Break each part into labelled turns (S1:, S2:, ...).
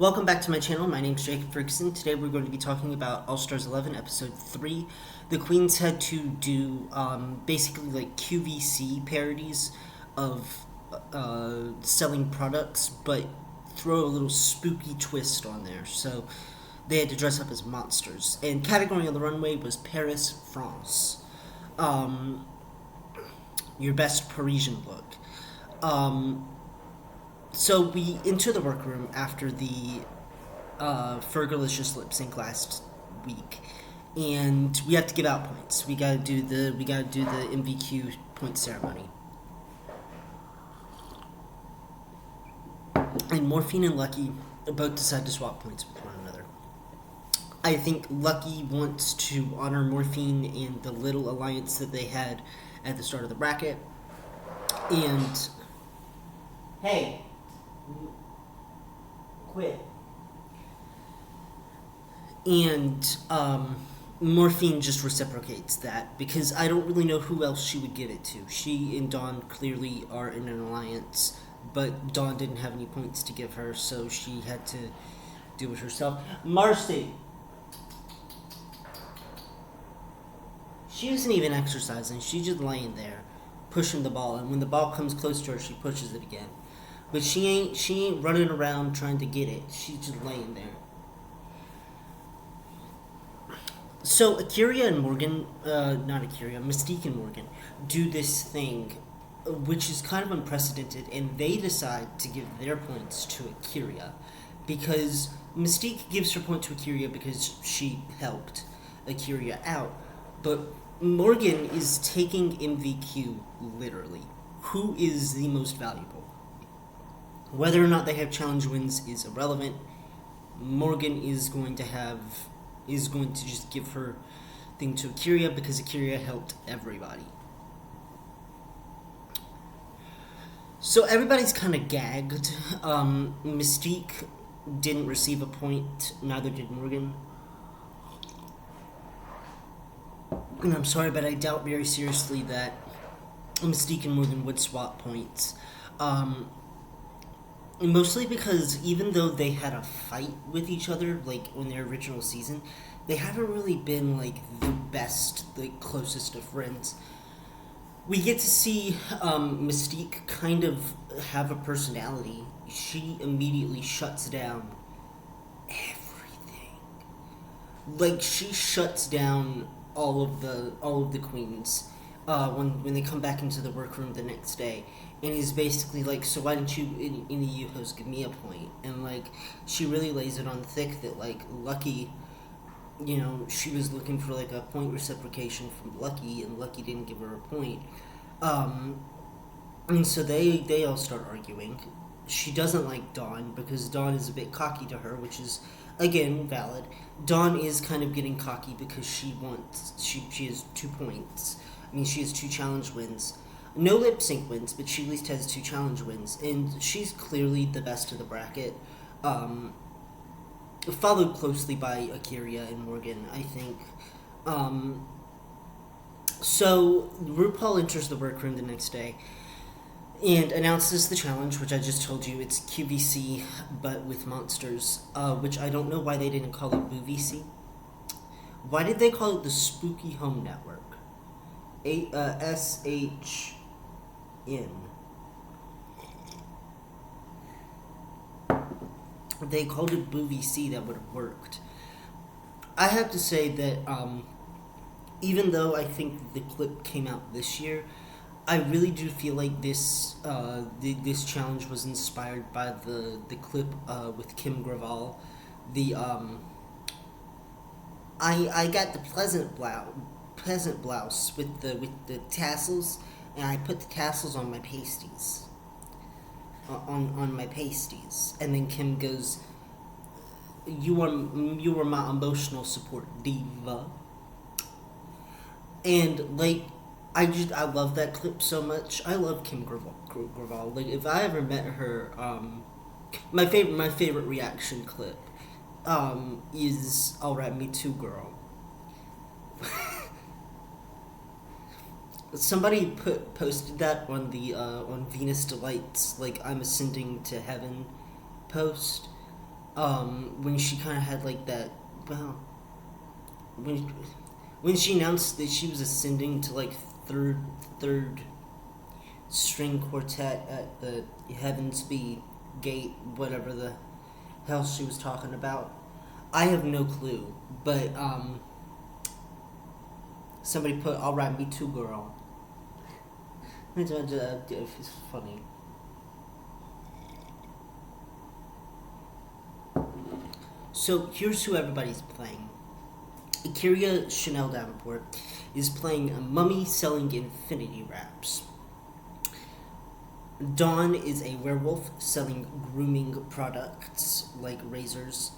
S1: Welcome back to my channel. My name is Jacob Ferguson. Today we're going to be talking about All Stars 11, Episode 3. The Queens had to do basically like QVC parodies of selling products, but throw a little spooky twist on there. So they had to dress up as monsters. And category on the runway was Paris, France. Your best Parisian look. So we enter the workroom after the Fergalicious lip sync last week, and we have to give out points. We gotta do the MVQ point ceremony. And Morphine and Lucky both decide to swap points with one another. I think Lucky wants to honor Morphine and the little alliance that they had at the start of the bracket. And hey, quit. And Morphine just reciprocates that because I don't really know who else she would give it to. She and Dawn clearly are in an alliance, but Dawn didn't have any points to give her, so she had to do it herself. Marcy! She isn't even exercising, she's just laying there, pushing the ball, and when the ball comes close to her, she pushes it again. But she ain't running around trying to get it. She's just laying there. So Akira and Morgan, not Akira, Mystique and Morgan do this thing, which is kind of unprecedented, and they decide to give their points to Akira, because Mystique gives her point to Akira because she helped Akira out, but Morgan is taking MVQ literally. Who is the most valuable? Whether or not they have challenge wins is irrelevant. Morgan is going to just give her thing to Akira because Akira helped everybody. So everybody's kind of gagged. Mystique didn't receive a point, neither did Morgan. And I'm sorry, but I doubt very seriously that Mystique and Morgan would swap points. Mostly because even though they had a fight with each other, like, on their original season, they haven't really been, like, the best, like, closest of friends. We get to see Mystique kind of have a personality. She immediately shuts down everything. Like, she shuts down all of the queens when they come back into the workroom the next day. And he's basically like, so why didn't you, any of you hosts, give me a point? And, like, she really lays it on thick that, like, Lucky, you know, she was looking for, like, a point reciprocation from Lucky, and Lucky didn't give her a point. And so they all start arguing. She doesn't like Dawn, because Dawn is a bit cocky to her, which is, again, valid. Dawn is kind of getting cocky because she has 2 points. I mean, she has 2 challenge wins. No lip sync wins, but she at least has 2 challenge wins, and she's clearly the best of the bracket. Followed closely by Akira and Morgan, I think. So RuPaul enters the workroom the next day and announces the challenge, which I just told you, it's QVC, but with monsters, which I don't know why they didn't call it BooVC. Why did they call it the Spooky Home Network? SHN. They called it BooVC, that would have worked. I have to say that even though I think the clip came out this year, I really do feel like this challenge was inspired by the clip with Kim Graval. I got the peasant blouse with the tassels, and I put the tassels on my pasties. On my pasties, and then Kim goes, you were my emotional support diva." And, like, I love that clip so much. I love Kim Graval. Like, if I ever met her, my favorite reaction clip is "Alright, Me Too, Girl." Somebody posted that on the on Venus Delights, like, "I'm ascending to heaven" post, When she kind of had like that, well, when when she announced that she was ascending to like third string quartet at the Heavensby Gate, whatever the hell she was talking about. I have no clue, but somebody put, "All right, me too, girl." It's funny. So here's who everybody's playing. Akira Chanel Davenport is playing a mummy selling infinity wraps. Dawn is a werewolf selling grooming products like razors.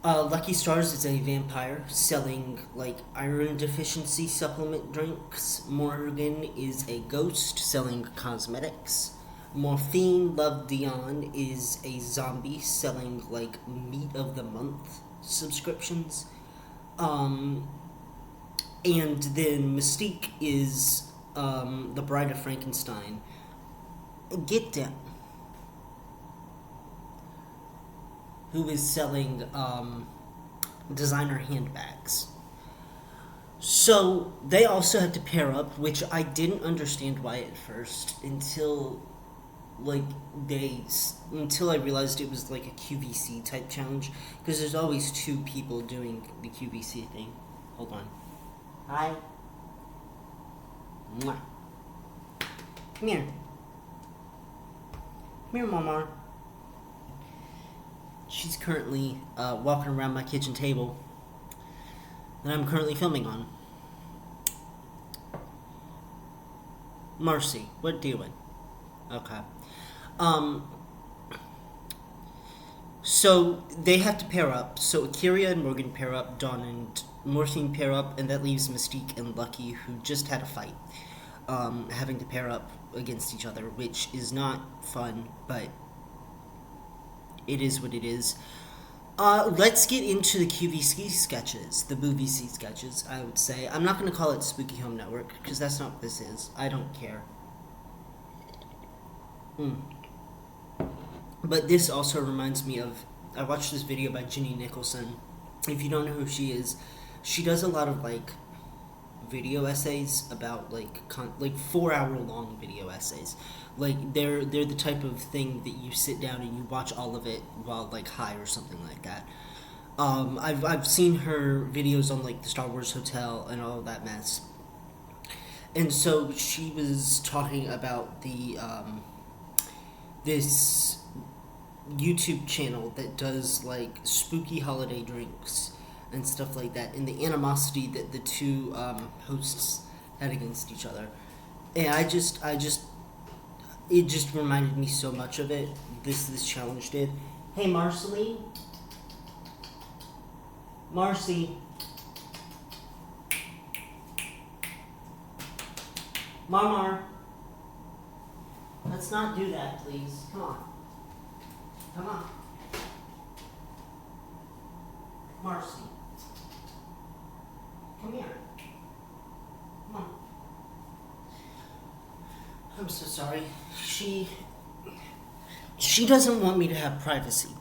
S1: Lucky Stars is a vampire selling like iron deficiency supplement drinks. Morgan is a ghost selling cosmetics. Morphine Love Dion is a zombie selling like meat of the month subscriptions. And then Mystique is the Bride of Frankenstein. Get down. Who is selling designer handbags. So they also had to pair up, which I didn't understand why at first until I realized it was like a QVC type challenge, because there's always two people doing the QVC thing. Hold on. Hi. Mwah. Come here. Come here, Mama. She's currently walking around my kitchen table that I'm currently filming on. Marcy, what doing? Okay. So they have to pair up. So Akira and Morgan pair up, Dawn and Morphine pair up, and that leaves Mystique and Lucky, who just had a fight, having to pair up against each other, which is not fun, but it is what it is. Let's get into the QVC sketches, the MovieC sketches, I would say. I'm not going to call it Spooky Home Network, because that's not what this is. I don't care. But this also reminds me of, I watched this video by Jenny Nicholson. If you don't know who she is, she does a lot of like video essays about like 4 hour long video essays. Like they're the type of thing that you sit down and you watch all of it while like high or something like that. I've seen her videos on like the Star Wars Hotel and all of that mess. And so she was talking about the this YouTube channel that does like spooky holiday drinks and stuff like that, and the animosity that the two hosts had against each other. And it just reminded me so much of it. This challenge did. Hey, Marceline. Marcy. Marmar. Let's not do that, please. Come on. Come on. Marcy. Come here. Come on. I'm so sorry. She doesn't want me to have privacy.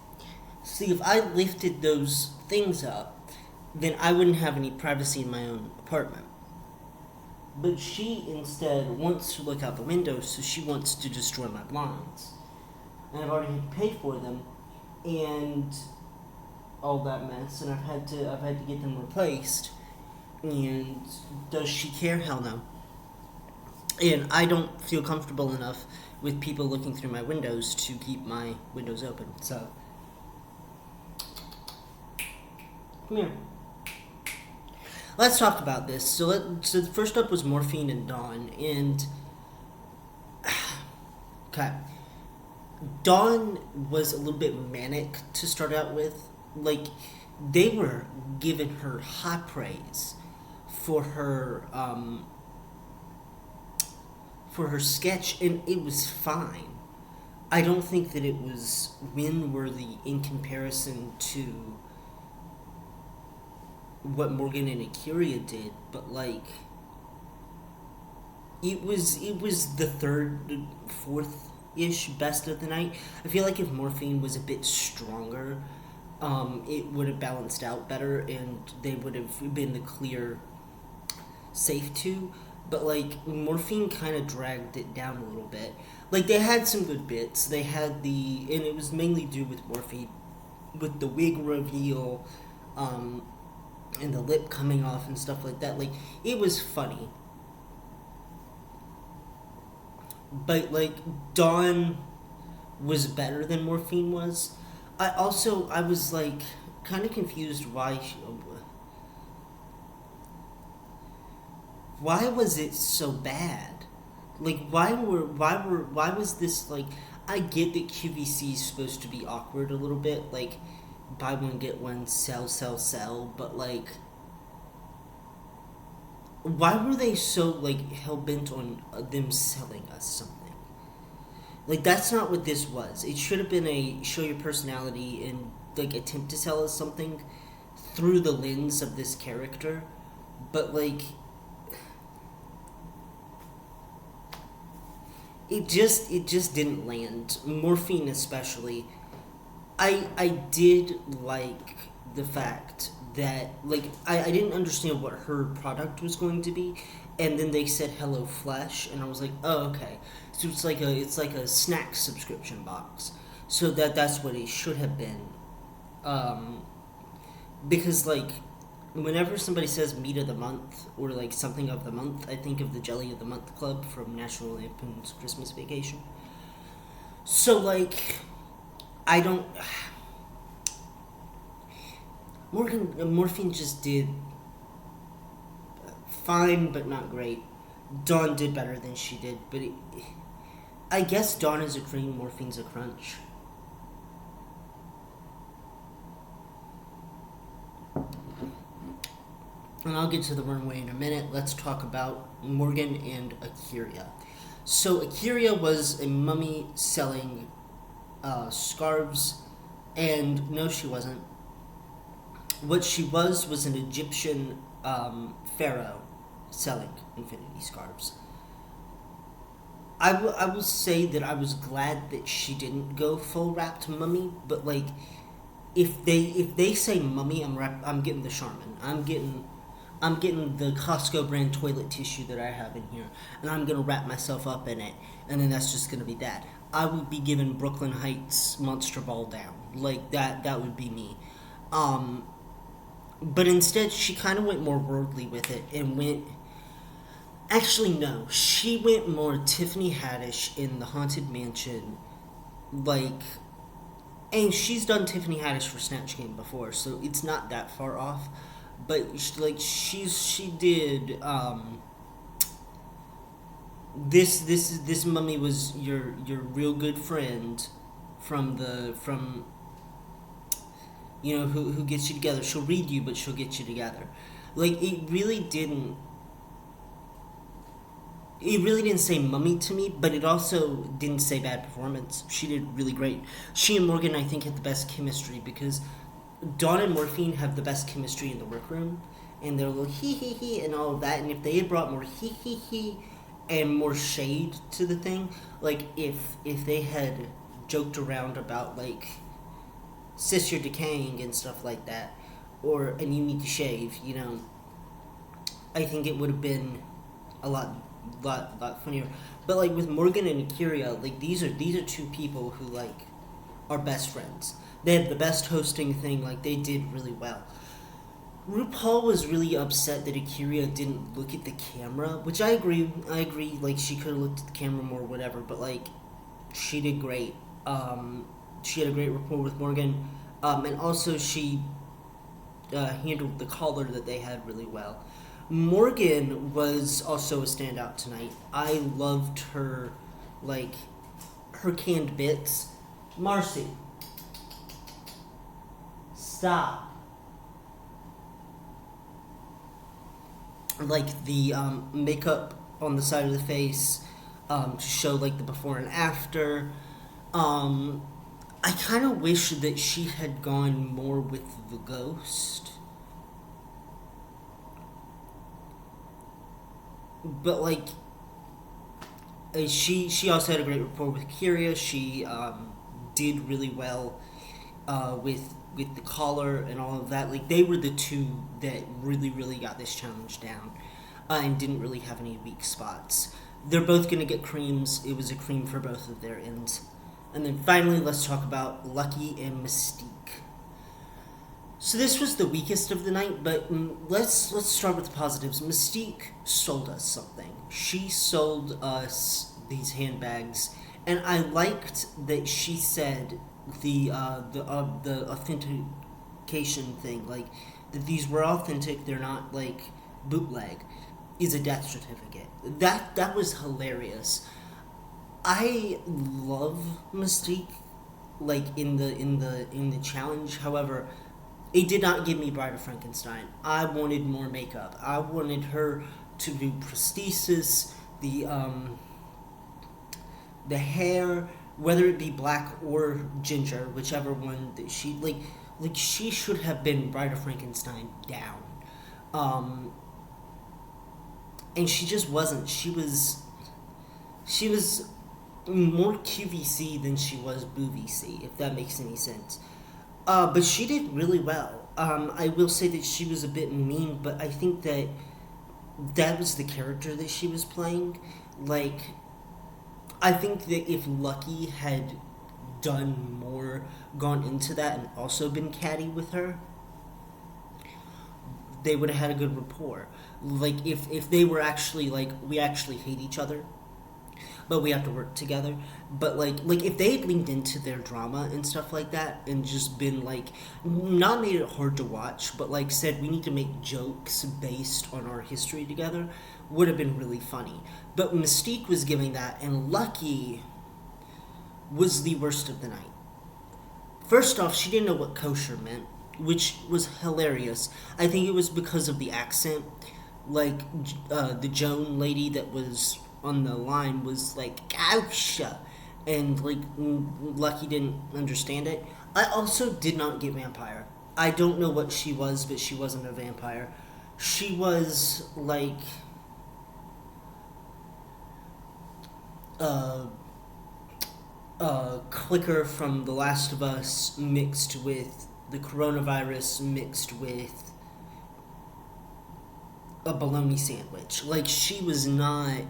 S1: See, if I lifted those things up, then I wouldn't have any privacy in my own apartment. But she instead wants to look out the window, so she wants to destroy my blinds. And I've already had to pay for them, and all that mess, and I've had to get them replaced. And does she care? Hell no. And I don't feel comfortable enough with people looking through my windows to keep my windows open. So, come here. Let's talk about this. So first up was Morphine and Dawn, and okay, Dawn was a little bit manic to start out with. Like, they were giving her high praise for her sketch, and it was fine. I don't think that it was win-worthy in comparison to what Morgan and Akira did, but like it was the third, fourth ish best of the night. I feel like if Morphine was a bit stronger, it would have balanced out better, and they would have been the clear safe two. But like Morphine kind of dragged it down a little bit. Like they had some good bits. They had and it was mainly due with Morphine, with the wig reveal, um, and the lip coming off and stuff like that. Like it was funny. But like Dawn was better than Morphine was. I was like kind of confused why was it so bad? Like why was this like I get that QVC is supposed to be awkward a little bit, like buy one get one, sell, but like why were they so like hell bent on them selling us something? Like that's not what this was. It should have been a show your personality and like attempt to sell us something through the lens of this character, but like it just didn't land. Morphine especially. I did like the fact that like I didn't understand what her product was going to be, and then they said Hello Flesh, and I was like, oh okay, so it's like a snack subscription box, so that's what it should have been, um, because like whenever somebody says meat of the month or like something of the month, I think of the Jelly of the Month Club from National Lampoon's Christmas Vacation. So like I don't. Morphine just did fine, but not great. Dawn did better than she did, but I guess Dawn is a cream, Morphine's a crunch. And I'll get to the runway in a minute. Let's talk about Morgan and Akira. So Akira was a mummy selling scarves, and no, she wasn't. What she was an Egyptian pharaoh selling infinity scarves. I will say that I was glad that she didn't go full wrapped mummy, but like if they say mummy, I'm getting the Charmin. I'm getting the Costco brand toilet tissue that I have in here, and I'm gonna wrap myself up in it, and then that's just gonna be that. I would be given Brooklyn Heights Monster Ball down, like that. That would be me. Um, but instead, she kind of went more worldly with it and went. Actually, no, she went more Tiffany Haddish in the Haunted Mansion, like, and she's done Tiffany Haddish for Snatch Game before, so it's not that far off. But like she did this mummy was your real good friend from who gets you together. She'll read you, but she'll get you together. Like it really didn't say mummy to me, but it also didn't say bad performance. She did really great. She and Morgan, I think, had the best chemistry because Dawn and Morphine have the best chemistry in the workroom, and they're little hee hee hee and all of that. And if they had brought more hee hee hee and more shade to the thing, like if they had joked around about like sis you're decaying and stuff like that, or and you need to shave, I think it would have been a lot funnier. But like with Morgan and Akira, like these are two people who like are best friends. They had the best hosting thing, like they did really well. RuPaul was really upset that Akira didn't look at the camera, which I agree. Like she could have looked at the camera more, whatever. But like, she did great. She had a great rapport with Morgan, and also she handled the collar that they had really well. Morgan was also a standout tonight. I loved her, like her canned bits. Marcy, stop. Like the makeup on the side of the face to show like the before and after. I kind of wish that she had gone more with the ghost. But like She also had a great rapport with Kyria. She did really well with the collar and all of that. Like they were the two that really got this challenge down, and didn't really have any weak spots. They're both gonna get creams. It was a cream for both of their ends. And then finally, let's talk about Lucky and Mystique. So this was the weakest of the night, but let's start with the positives. Mystique sold us something. She sold us these handbags, and I liked that she said the authentication thing, like that these were authentic. They're not like bootleg. Is a death certificate. That was hilarious. I love Mystique, like in the challenge. However, it did not give me Bride of Frankenstein. I wanted more makeup. I wanted her to do prosthesis, the hair, whether it be black or ginger, whichever one that she like she should have been Bride of Frankenstein down. And she just wasn't. She was more QVC than she was BooVC, if that makes any sense. But she did really well. I will say that she was a bit mean, but I think that was the character that she was playing. Like, I think that if Lucky had done more, gone into that, and also been catty with her, they would have had a good rapport. Like, if they were actually, like, we actually hate each other, but we have to work together. But like if they had leaned into their drama and stuff like that, and just been like, not made it hard to watch, but like said we need to make jokes based on our history together, would have been really funny. But Mystique was giving that, and Lucky was the worst of the night. First off, she didn't know what kosher meant, which was hilarious. I think it was because of the accent. Like, the Joan lady that was on the line was like, kosher. And, like, Lucky didn't understand it. I also did not get vampire. I don't know what she was, but she wasn't a vampire. She was, like, Clicker from The Last of Us mixed with the coronavirus mixed with a bologna sandwich. Like, she was not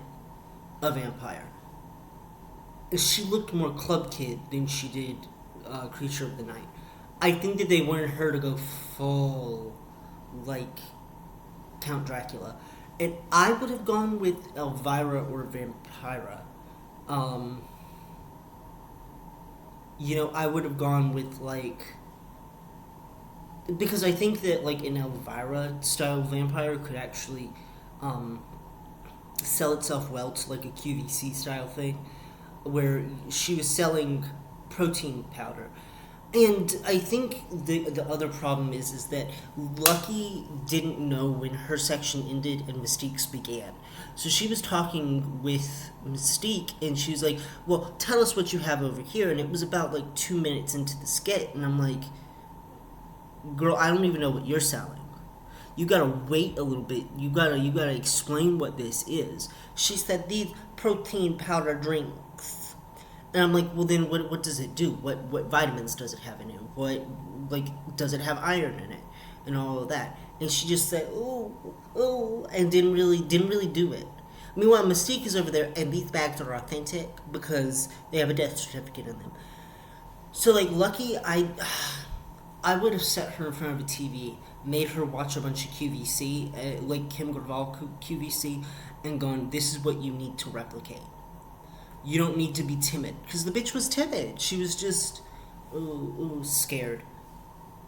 S1: a vampire. She looked more Club Kid than she did Creature of the Night. I think that they wanted her to go full, like, Count Dracula. And I would have gone with Elvira or Vampira. I would have gone with, like, because I think that, like, an Elvira style vampire could actually sell itself well to, like, a QVC style thing, where she was selling protein powder. And I think the other problem is that Lucky didn't know when her section ended and Mystique's began. So she was talking with Mystique, and she was like, well, tell us what you have over here. And it was about, like, 2 minutes into the skit, and I'm like, girl, I don't even know what you're selling. You gotta wait a little bit. You gotta explain what this is. She said, these protein powder drinks. And I'm like, well, then what does it do? What vitamins does it have in it? What, like, does it have iron in it? And all of that. And she just said, oh, and didn't really do it. Meanwhile, Mystique is over there, and these bags are authentic because they have a death certificate in them. So, like, Lucky, I would have set her in front of a TV, made her watch a bunch of QVC, like Kim Graval QVC, and gone, this is what you need to replicate. You don't need to be timid. Because the bitch was timid. She was just, scared.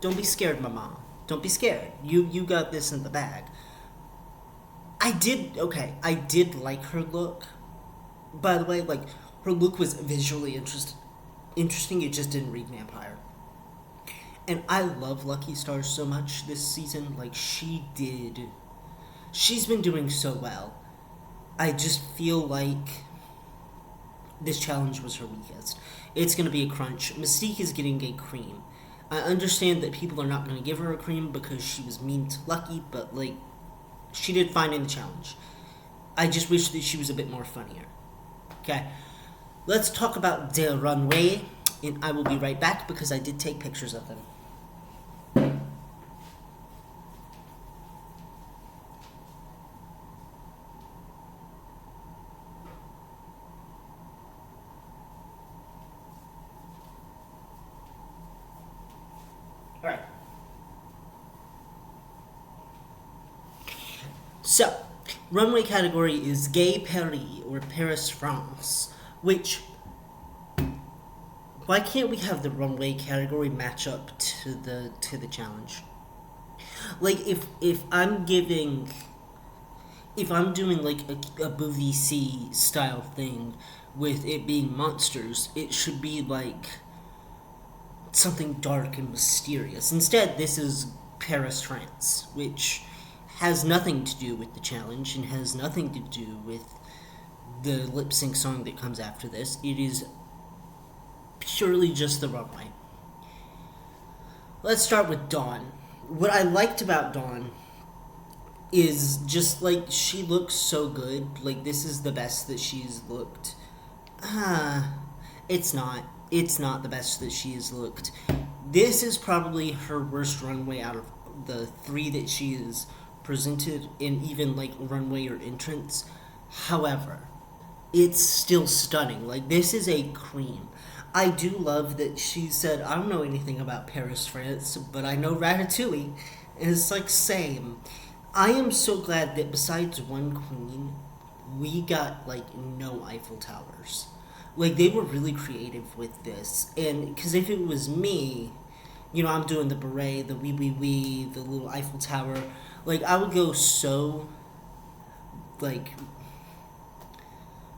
S1: Don't be scared, mama. Don't be scared. You got this in the bag. I did like her look. By the way, like, her look was visually interesting. It just didn't read vampire. And I love Lucky Stars so much this season. Like, she's been doing so well. I just feel like this challenge was her weakest. It's going to be a crunch. Mystique is getting a cream. I understand that people are not going to give her a cream because she was mean to Lucky, but, like, she did fine in the challenge. I just wish that she was a bit more funnier. Okay, let's talk about the runway, and I will be right back because I did take pictures of them. All right. So, runway category is Gay Paris or Paris, France, which why can't we have the runway category match up to the challenge? Like if I'm doing like a movie C style thing with it being monsters, it should be like something dark and mysterious. Instead, this is Paris, France, which has nothing to do with the challenge and has nothing to do with the lip sync song that comes after this. It is purely just the runway. Let's start with Dawn. What I liked about Dawn is just like she looks so good. Like this is the best that she's looked. It's not. It's not the best that she has looked. This is probably her worst runway out of the three that she has presented in even like runway or entrance. However, it's still stunning. Like this is a cream. I do love that she said, I don't know anything about Paris, France, but I know Ratatouille. And it's like, same. I am so glad that besides one queen, we got like no Eiffel Towers. Like they were really creative with this. And because if it was me, you know, I'm doing the beret, the wee, the little Eiffel Tower, like I would go so like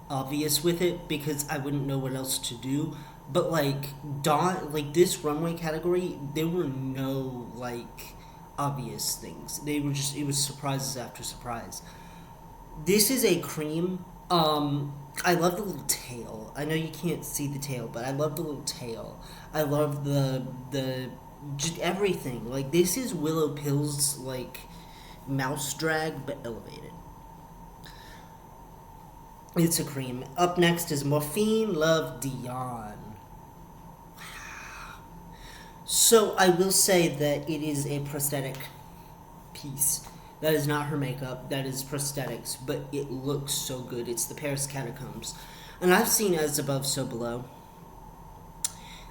S1: obvious with it because I wouldn't know what else to do. But like Dawn, like this runway category, there were no like obvious things. They were just it was surprises after surprise. This is a cream. I love the little tail. I know you can't see the tail, but I love the little tail. I love the just everything. Like this is Willow Pill's like mouse drag but elevated. It's a cream. Up next is Morphine Love Dion. So I will say that it is a prosthetic piece. That is not her makeup. That is prosthetics, but it looks so good. It's the Paris Catacombs, and I've seen As Above, So Below.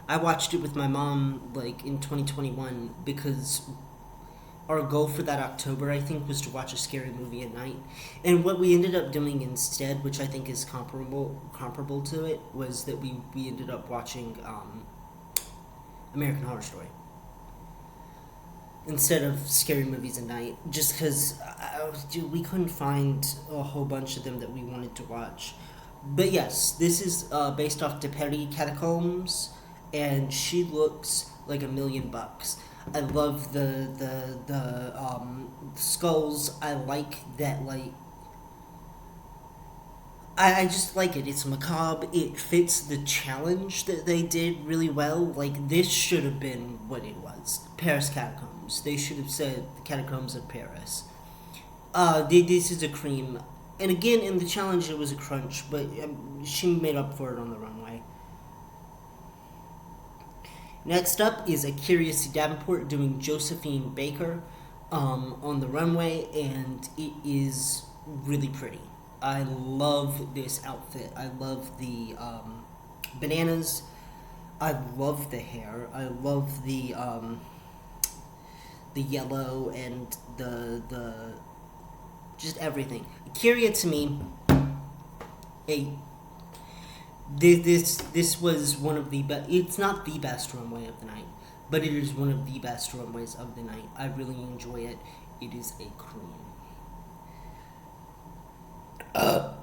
S1: I watched it with my mom like in 2021 because our goal for that October I think was to watch a scary movie at night, and what we ended up doing instead, which I think is comparable to it, was that we ended up watching American Horror Story instead of scary movies at night, just because we couldn't find a whole bunch of them that we wanted to watch. But yes, this is based off De Paris Catacombs, and she looks like $1,000,000. I love the skulls. I like that like I just like it. It's macabre. It fits the challenge that they did really well. Like, this should have been what it was. Paris Catacombs. They should have said the Catacombs of Paris. This is a cream. And again, in the challenge, it was a crunch, but she made up for it on the runway. Next up is Akira Davenport doing Josephine Baker on the runway, and it is really pretty. I love this outfit. I love the bananas. I love the hair. I love the yellow and the just everything. Kyria to me, a this was one of the best. It's not the best runway of the night, but it is one of the best runways of the night. I really enjoy it. It is a cream.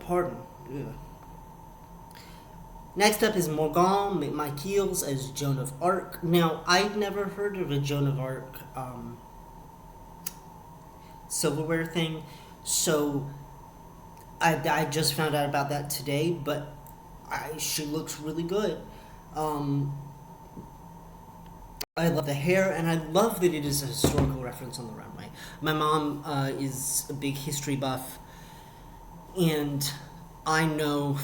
S1: Pardon. Ugh. Next up is Morgan McMichaels as Joan of Arc. Now, I've never heard of a Joan of Arc silverware thing, so I just found out about that today, but she looks really good. I love the hair, and I love that it is a historical reference on the runway. My mom is a big history buff, and I know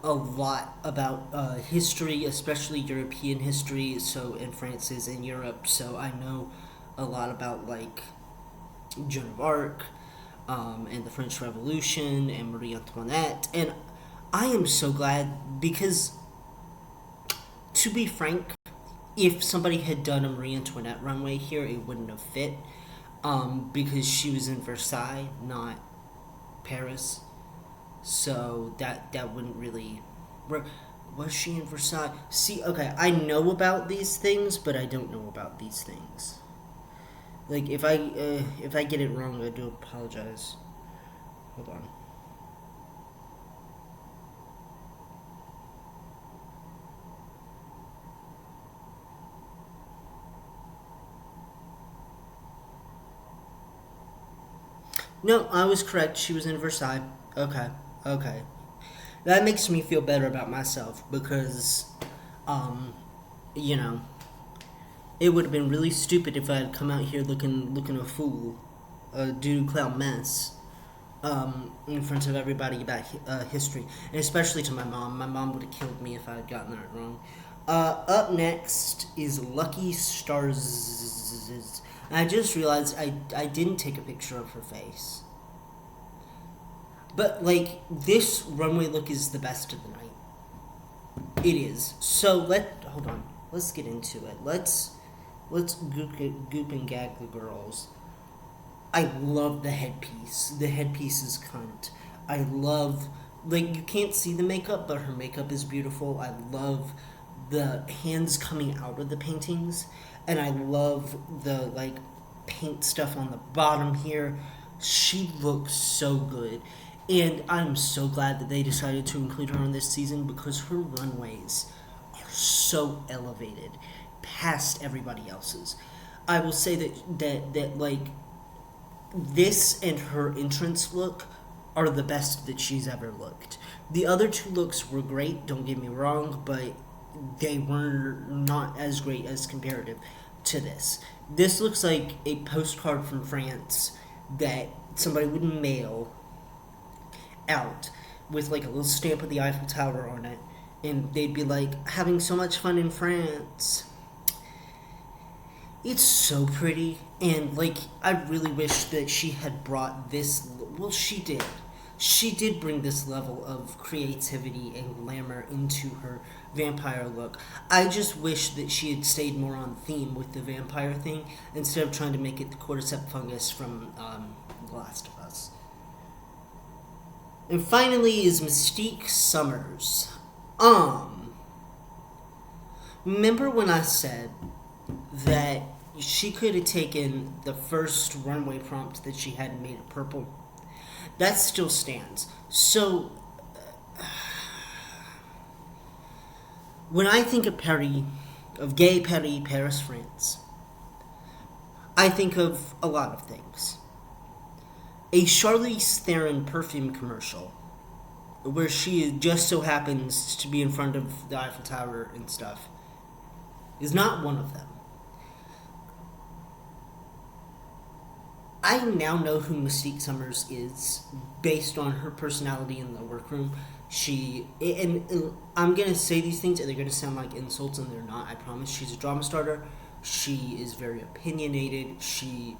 S1: a lot about history, especially European history. So, and France is in Europe, so I know a lot about like Joan of Arc, and the French Revolution and Marie Antoinette, and I am so glad because, to be frank, if somebody had done a Marie Antoinette runway here, it wouldn't have fit, because she was in Versailles, not Paris. So that wouldn't really work. Was she in Versailles? See, okay, I know about these things, but I don't know about these things. Like if I get it wrong, I do apologize. Hold on. No, I was correct. She was in Versailles. Okay, okay. That makes me feel better about myself because, um, you know, it would have been really stupid if I had come out here looking a fool, a doo clown mess, in front of everybody about history, and especially to my mom. My mom would have killed me if I had gotten that wrong. Up next is Lucky Stars. I just realized I didn't take a picture of her face. But, like, this runway look is the best of the night. It is. So, hold on. Let's get into it. Let's goop and gag the girls. I love the headpiece. The headpiece is cunt. I love, like, you can't see the makeup, but her makeup is beautiful. I love the hands coming out of the paintings, and I love the, like, paint stuff on the bottom here. She looks so good. And I'm so glad that they decided to include her on this season because her runways are so elevated past everybody else's. I will say that like this and her entrance look are the best that she's ever looked. The other two looks were great, don't get me wrong, but they were not as great as comparative to this. This looks like a postcard from France that somebody would mail out with like a little stamp of the Eiffel Tower on it, and they'd be like, having so much fun in France. It's so pretty, and like I really wish that she had brought this. Well, she did. She did bring this level of creativity and glamour into her vampire look. I just wish that she had stayed more on theme with the vampire thing instead of trying to make it the cordyceps fungus from The Last of Us. And finally is Mystique Summers. Remember when I said that she could have taken the first runway prompt that she had and made it purple? That still stands. So, when I think of Paris, of Gay Paris, Paris, France, I think of a lot of things. A Charlize Theron perfume commercial where she just so happens to be in front of the Eiffel Tower and stuff is not one of them. I now know who Mystique Summers is based on her personality in the workroom. And I'm going to say these things and they're going to sound like insults, and they're not, I promise. She's a drama starter. She is very opinionated. She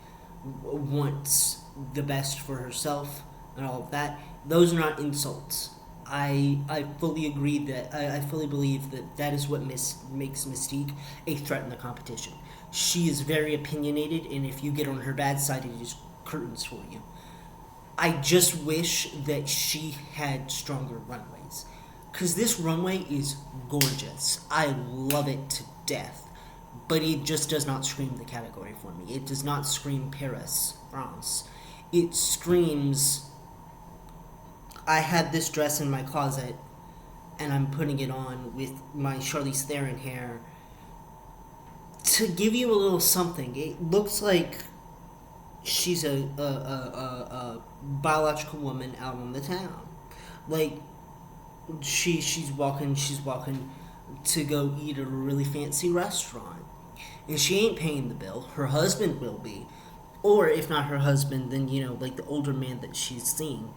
S1: wants the best for herself and all of that. Those are not insults. I fully agree that I fully believe that is what makes Mystique a threat in the competition. She is very opinionated, and if you get on her bad side, it is curtains for you. I just wish that she had stronger runways, because this runway is gorgeous. I love it to death, but it just does not scream the category for me. It does not scream Paris, France. It screams, I had this dress in my closet, and I'm putting it on with my Charlize Theron hair to give you a little something. It looks like she's a biological woman out on the town. Like, she's walking to go eat at a really fancy restaurant, and she ain't paying the bill. Her husband will be, or if not her husband, then like the older man that she's seeing.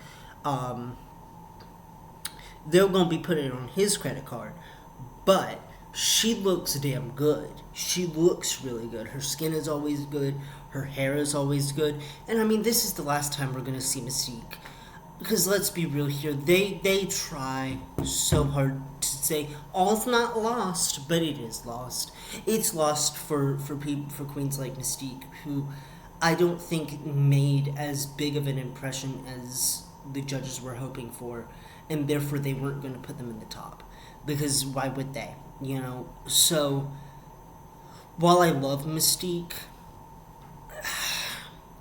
S1: they're going to be putting it on his credit card. But she looks damn good. She looks really good. Her skin is always good. Her hair is always good. And I mean, this is the last time we're going to see Mystique. Because let's be real here, they try so hard to say all's not lost, but it is lost. It's lost for queens like Mystique, who I don't think made as big of an impression as the judges were hoping for, and therefore they weren't going to put them in the top. Because why would they? You know? So, while I love Mystique,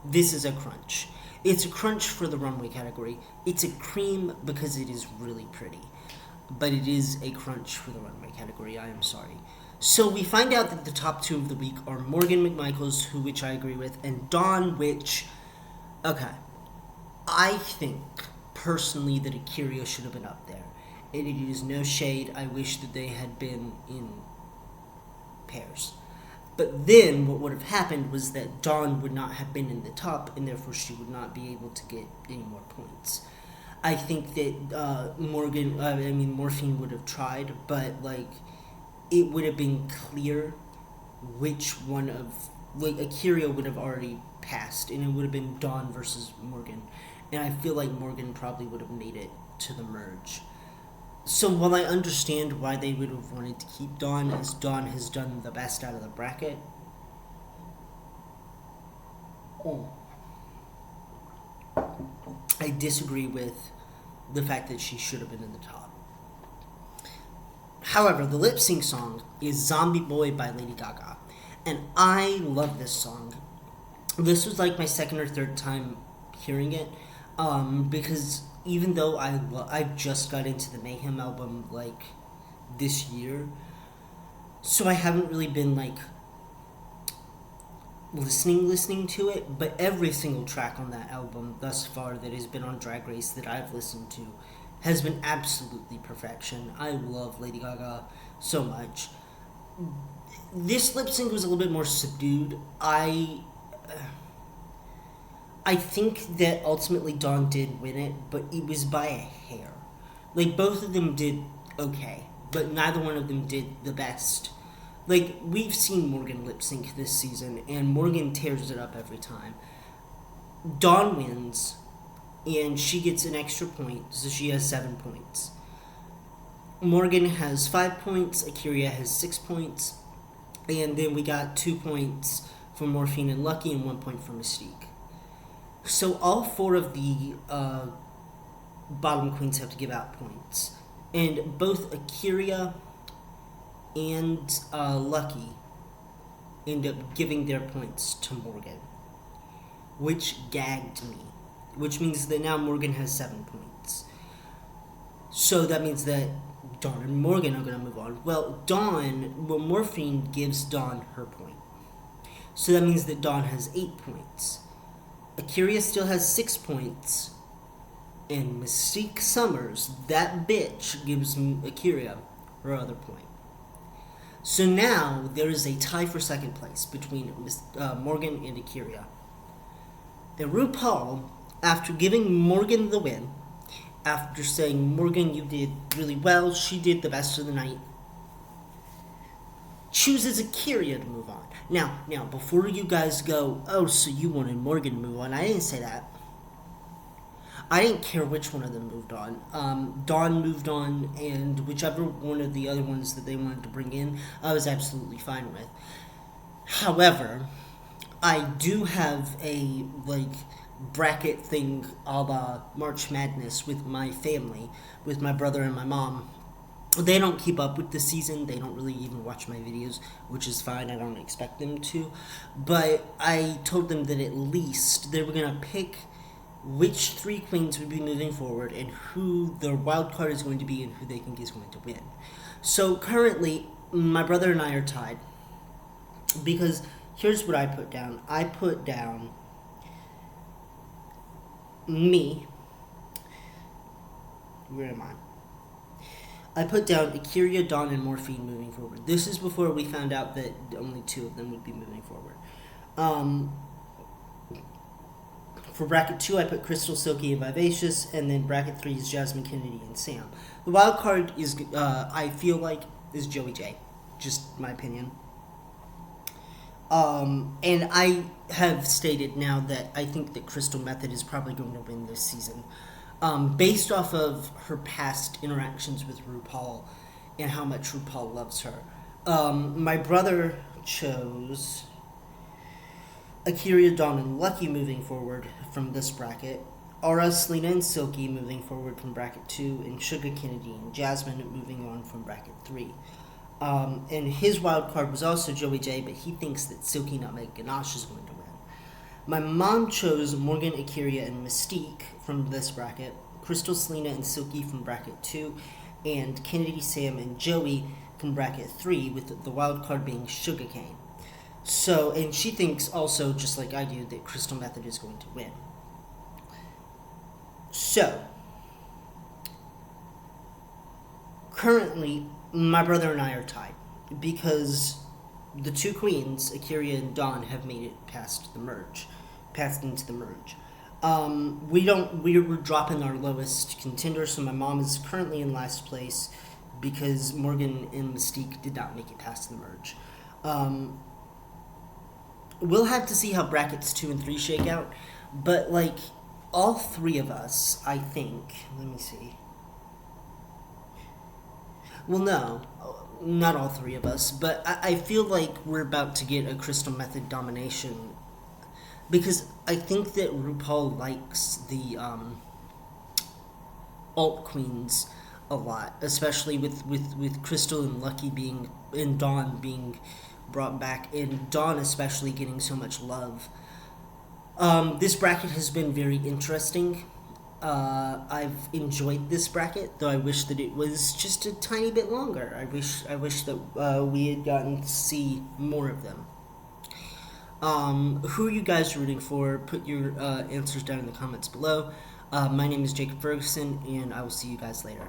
S1: this is a crunch. It's a crunch for the runway category. It's a cream because it is really pretty. But it is a crunch for the runway category. I am sorry. So we find out that the top 2 of the week are Morgan McMichaels, which I agree with, and Dawn, which... Okay. I think, personally, that A'keria should have been up there. And it is no shade. I wish that they had been in pairs. But then what would have happened was that Dawn would not have been in the top, and therefore she would not be able to get any more points. I think that Morphine would have tried, but like it would have been clear which one of A'keria would have already passed, and it would have been Dawn versus Morgan, and I feel like Morgan probably would have made it to the merge. So while I understand why they would have wanted to keep Dawn, as Dawn has done the best out of the bracket, I disagree with the fact that she should have been in the top. However, the lip sync song is Zombie Boy by Lady Gaga, and I love this song. This was like my second or third time hearing it, because even though I just got into the Mayhem album, like, this year, so I haven't really been, like, listening to it, but every single track on that album thus far that has been on Drag Race that I've listened to has been absolutely perfection. I love Lady Gaga so much. This lip sync was a little bit more subdued. I think that ultimately Dawn did win it, but it was by a hair. Like, both of them did okay, but neither one of them did the best. Like, we've seen Morgan lip sync this season, and Morgan tears it up every time. Dawn wins, and she gets an extra point, so she has 7 points. Morgan has 5 points, A'keria has 6 points, and then we got 2 points for Morphine and Lucky, and 1 point for Mystique. So all 4 of the bottom queens have to give out points. And both A'keria and Lucky end up giving their points to Morgan, which gagged me. Which means that now Morgan has 7 points. So that means that Dawn and Morgan are going to move on. Well, Morphine gives Dawn her point. So that means that Dawn has 8 points. A'keria still has 6 points, and Mystique Summers, that bitch, gives A'keria her other point. So now there is a tie for second place between Morgan and A'keria. And RuPaul, after giving Morgan the win, after saying, Morgan, you did really well, she did the best of the night, chooses A'keria to move on. Now, before you guys go, oh, so you wanted Morgan to move on, I didn't say that. I didn't care which one of them moved on. Dawn moved on, and whichever one of the other ones that they wanted to bring in, I was absolutely fine with. However, I do have a, bracket thing a la March Madness with my family, with my brother and my mom. They don't keep up with the season. They don't really even watch my videos, which is fine. I don't expect them to. But I told them that at least they were going to pick which 3 queens would be moving forward and who their wild card is going to be and who they think is going to win. So currently, my brother and I are tied. Because here's what I put down. I put down me. Where am I? I put down A'keria, Dawn, and Morphine moving forward. This is before we found out that only 2 of them would be moving forward. For bracket 2, I put Crystal, Silky, and Vivacious, and then bracket 3 is Jasmine, Kennedy, and Sam. The wild card is, I feel like, is Joey J. Just my opinion. And I have stated now that I think that Crystal Method is probably going to win this season. Based off of her past interactions with RuPaul and how much RuPaul loves her. My brother chose A'keria, Dawn, and Lucky moving forward from this bracket. Aura, Selena, and Silky moving forward from bracket 2, and Sugar, Kennedy, and Jasmine moving on from bracket 3. And his wild card was also Joey J, but he thinks that Silky Nutmeg Ganache is going to win. My mom chose Morgan, A'keria, and Mystique from this bracket, Crystal, Selena, and Silky from bracket 2, and Kennedy, Sam, and Joey from bracket 3, with the wild card being Sugarcane. So, and she thinks also, just like I do, that Crystal Method is going to win. So, currently, my brother and I are tied because the two queens, A'keria and Dawn, have made it past into the merge. We're dropping our lowest contender, so my mom is currently in last place because Morgan and Mystique did not make it past the merge. We'll have to see how brackets 2 and 3 shake out, but like all three of us, I think. Let me see. Well, no, not all three of us, but I feel like we're about to get a Crystal Method domination because I think that RuPaul likes the alt queens a lot, especially with Crystal and Lucky and Dawn being brought back, and Dawn especially getting so much love. This bracket has been very interesting. I've enjoyed this bracket, though I wish that it was just a tiny bit longer. I wish that we had gotten to see more of them. Who are you guys rooting for? Put your answers down in the comments below. My name is Jacob Ferguson, and I will see you guys later.